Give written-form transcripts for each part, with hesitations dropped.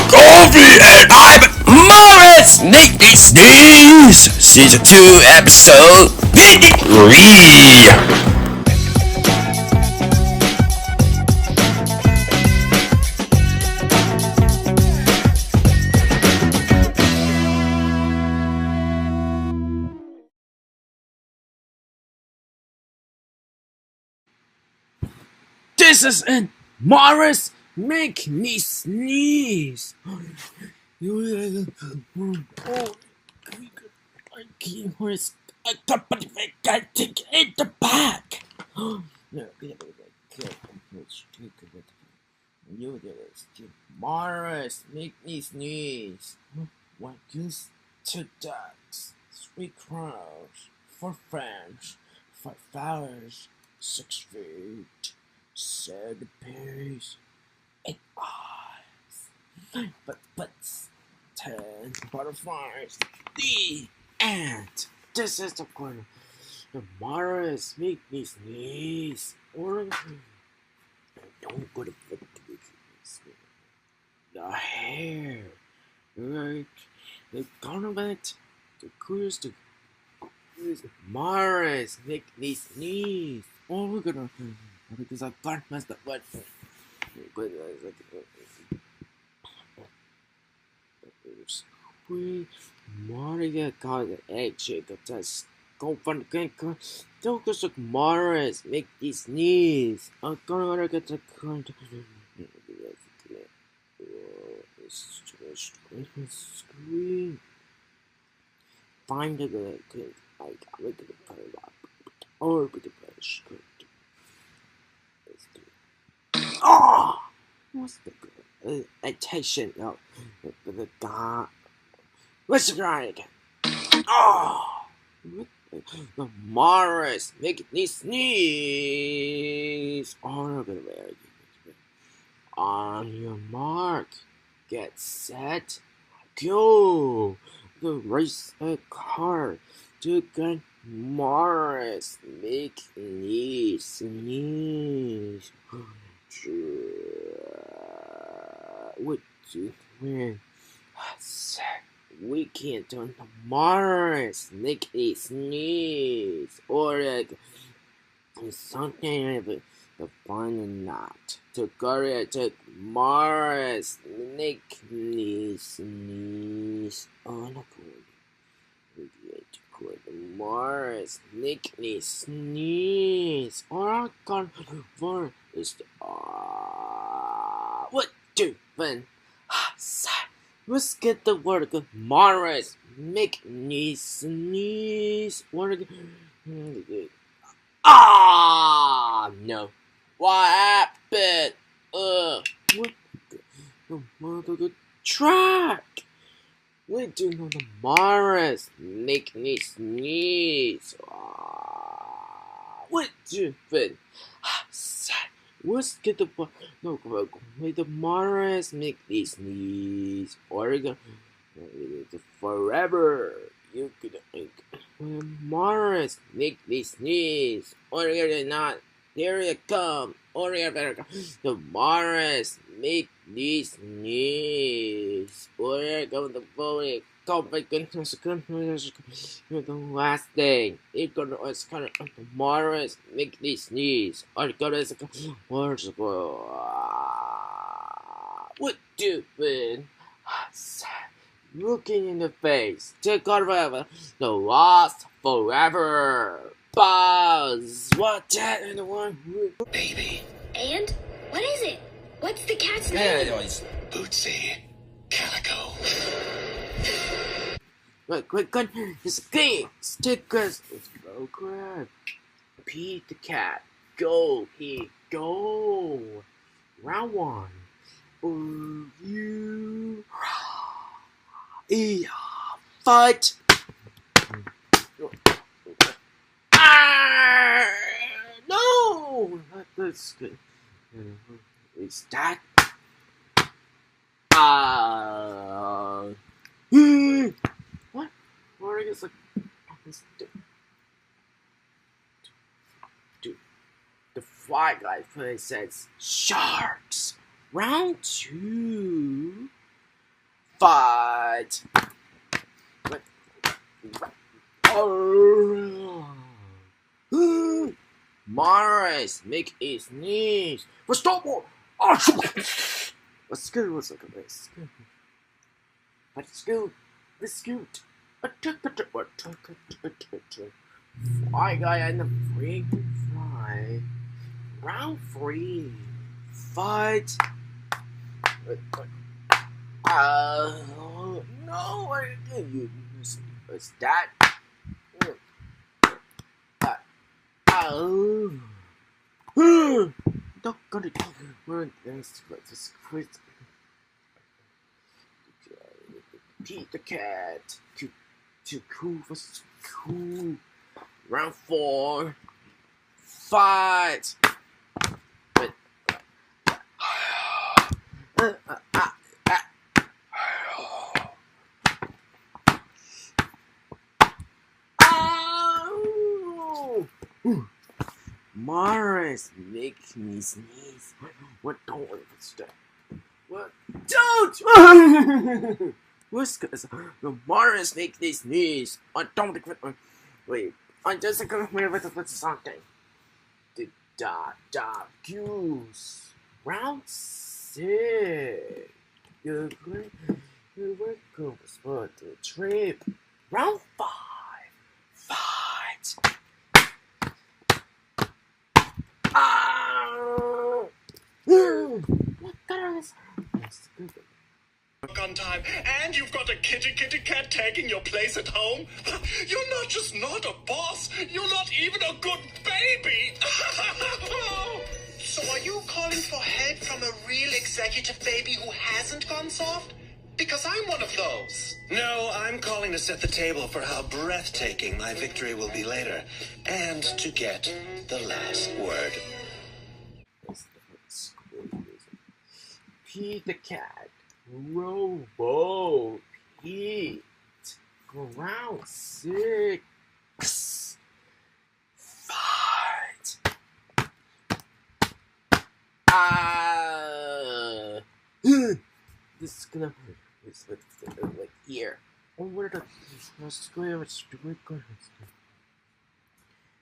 Coffee and I'm Morris. Make me sneeze. Season 2, episode 53. This is it! Morris, make me sneeze! Oh, Morris, I can't take it the back! Morris, make me sneeze! One goose, 2 ducks, 3 crows, 4 friends, 5 flowers, 6 feet, 7 peas, 8 eyes, but 10 butterflies. The ant. This is the corner. The Morris make me sneeze. Or don't go to the hair. Like the government, the cruise, the Morris make me sneeze. Oh, we're gonna because I can't mess that one. Sweet Maria got an egg shake of test. Go fun again. Don't go so Morris make me sneeze. I'm gonna get the current. Screen. Find the good. I got it. Or with the brush. Oh! What's the good? Attention. No. The guy. Let's try it again. Oh! The Morris make me sneeze. Oh, I'm gonna wear it. On your mark. Get set. Go. The race a car. To get Morris make me sneeze. What do we? We can't turn the Morris make me sneeze or like something of the final knot to go to Morris make me sneeze. Oh, no, Morris make me sneeze or I can't for is the what do when let's get the word good Morris make me sneeze or no, what happened? What the mother track? We do know the Morris make me sneeze. What do you let's get the no wait the Morris make me sneeze. Oregon forever. You could Morris make me sneeze. Oregon not. Here you come. Oregon better come. The Morris make me sneeze. Oregon the bully. Oh my goodness, the last thing. It's kind of Morris make me sneeze. What do you looking in the face, take out forever, the lost forever. Buzz, what that in the one? Baby. And? What is it? What's the cat's name? Anyways, Bootsy. Calico. Quick, this game, stickers, it's so crap. Pete the cat, go, Pete, go. Round 1. For you. Fight! No! Not this good. Is that? What? Or I guess like. Dude. The Fly Guy play says sharks. Round 2. Fight! Morris, make it sneeze. Stop! Let's go. Let's go. Let's go. Let's go. Fly guy and the freaking fly. Round 3. Fight. No, I didn't use that. Don't go to this quiz. Pete the cat. Too cool for school. Round 4. Fight. Morris, make me sneeze. What? Don't worry about stuff. What? Don't! Whiskers, the Morris make me sneeze. I don't wait. I just agree with something. The goose. Round 6. You're welcome for the trip. Round 5. Fight. What color is On time, and you've got a kitty cat taking your place at home. You're not just not a boss, you're not even a good baby. So are you calling for help from a real executive baby who hasn't gone soft? Because I'm one of those. No, I'm calling to set the table for how breathtaking my victory will be later, and to get the last word. Pete the cat. Robo Pete. Round 6. Fight. This is gonna it's like here. Oh, where the square?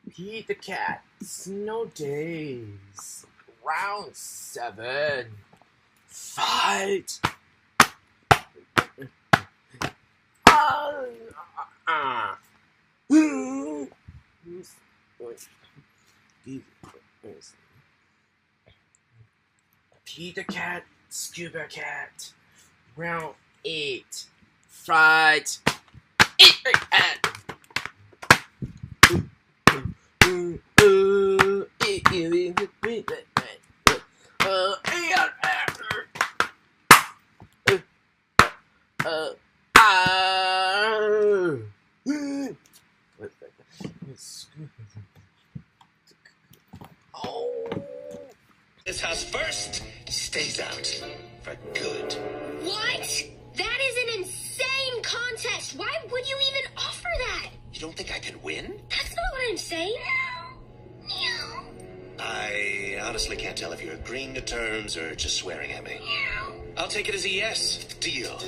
Pete the cat. Snow days. Round 7. Fight. Peter cat, scuba cat. Round 8. Fight. This house first stays out for good. What? That is an insane contest. Why would you even offer that? You don't think I can win? That's not what I'm saying. Meow. I honestly can't tell if you're agreeing to terms or just swearing at me. Meow. I'll take it as a yes. Deal.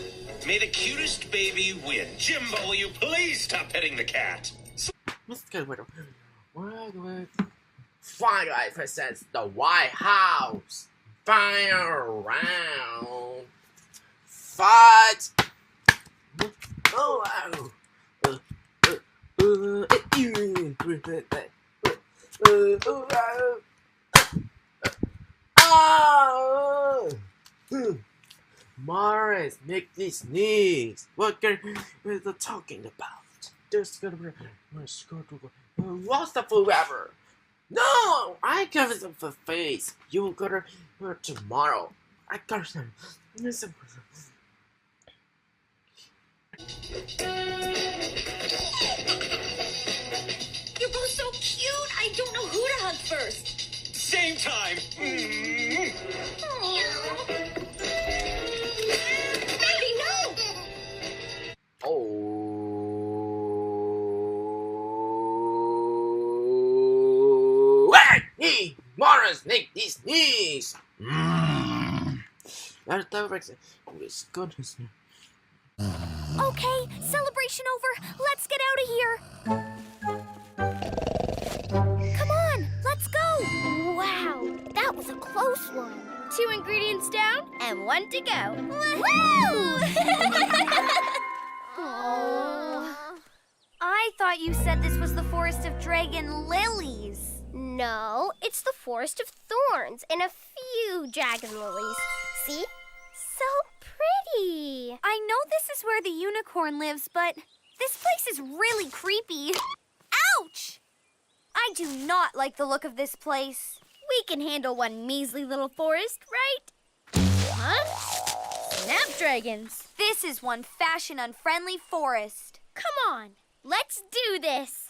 May the cutest baby win. Jimbo, will you please stop petting the cat? Fly Guy presents the White House. Final round. Fight. Oh, wow. Morris, make this sneeze. What are you talking about? There's gonna be lost the forever. No, I got it for face. You got her tomorrow. I got some. You're both so cute. I don't know who to hug first. Same time. Baby, no. Oh, hey, Morris, make these knees. That's the goodness. Okay, celebration over. Let's get out of here. Come on, let's go. Wow, that was a close one. 2 ingredients down and 1 to go. Woo! Oh. I thought you said this was the forest of dragon lilies. No, it's the forest of thorns and a few dragon lilies. See? So pretty. I know this is where the unicorn lives, but this place is really creepy. Ouch! I do not like the look of this place. We can handle one measly little forest, right? Huh? Snapdragons. This is one fashion-unfriendly forest. Come on, let's do this.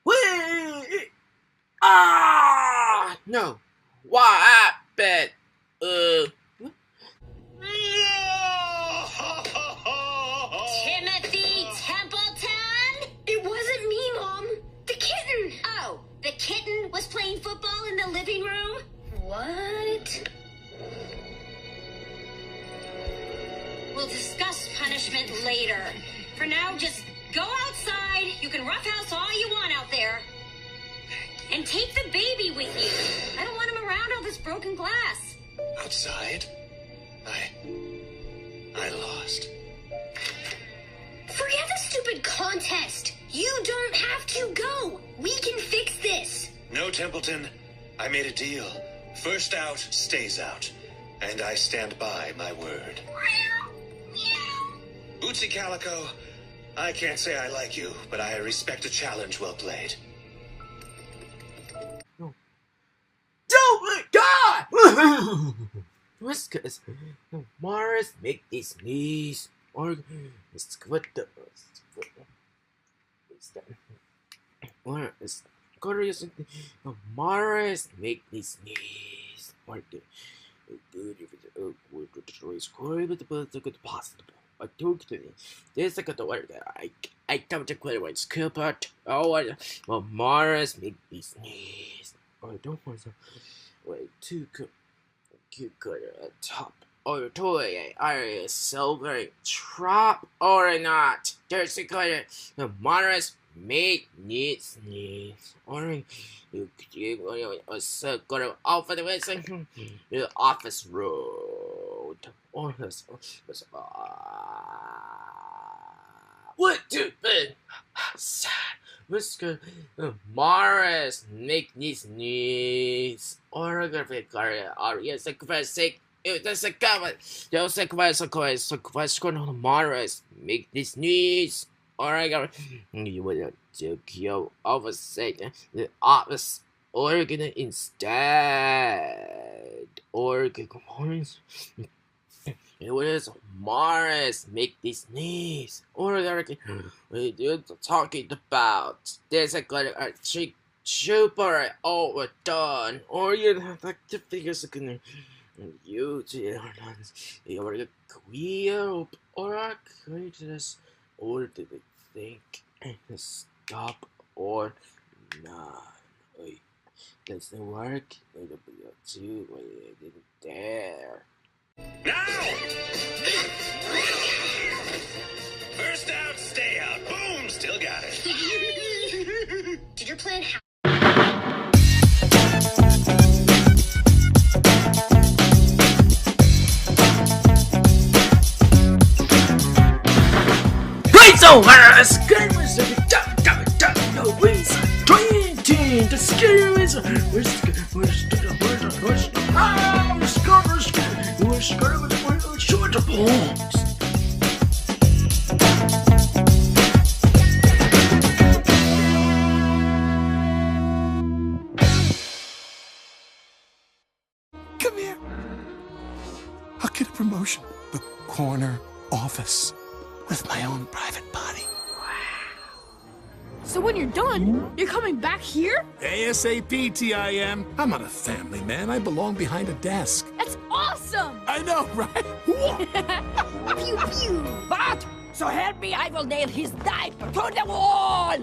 Wait! Ah! No. What happened? Timothy Templeton? It wasn't me, Mom. The kitten. Oh, the kitten was playing football in the living room? What? We'll discuss punishment later. For now, just go outside. You can roughhouse all you want out there. And take the baby with you. I don't want him around all this broken glass. Outside? I lost. Forget the stupid contest. You don't have to go. We can fix this. No, Templeton. I made a deal. First out stays out. And I stand by my word. Bootsy Calico, I can't say I like you, but I respect a challenge well played. Oh my God! Whiskers, Morris, make this knees. Or what the? Or is Morris, make these knees. Or the good if it's would destroy score with the possible. I took to this is the word that I come to clear with skill part. Oh, well, Morris, make these knees. I don't want to wait too good. You could top or toy are silver trap or not. There's a good Morris make needs or you also go off the way the office road or what do Whisker Morris make these needs or yes, a classic. It is a cover. Just a question on Morris make these needs or I got you would to kill over second the office organ instead or Morris. It was Morris make these knees or we do talking about there's a good super overdone or you have to figure second you or a queer or a greatness or did they think stop or not? Doesn't work. It'll be a 2 when they didn't dare. Now! First out, stay out. Boom! Still got it. Did your plan happen? Great so Morris! Gamers no wins. 20 the scares. We're scared with short balls. Come here. I'll get a promotion. The corner office with my own private body. So when you're done, you're coming back here? ASAP, TIM. I'm not a family man. I belong behind a desk. That's awesome! I know, right? Pew pew! But, so help me, I will nail his diaper to the wall!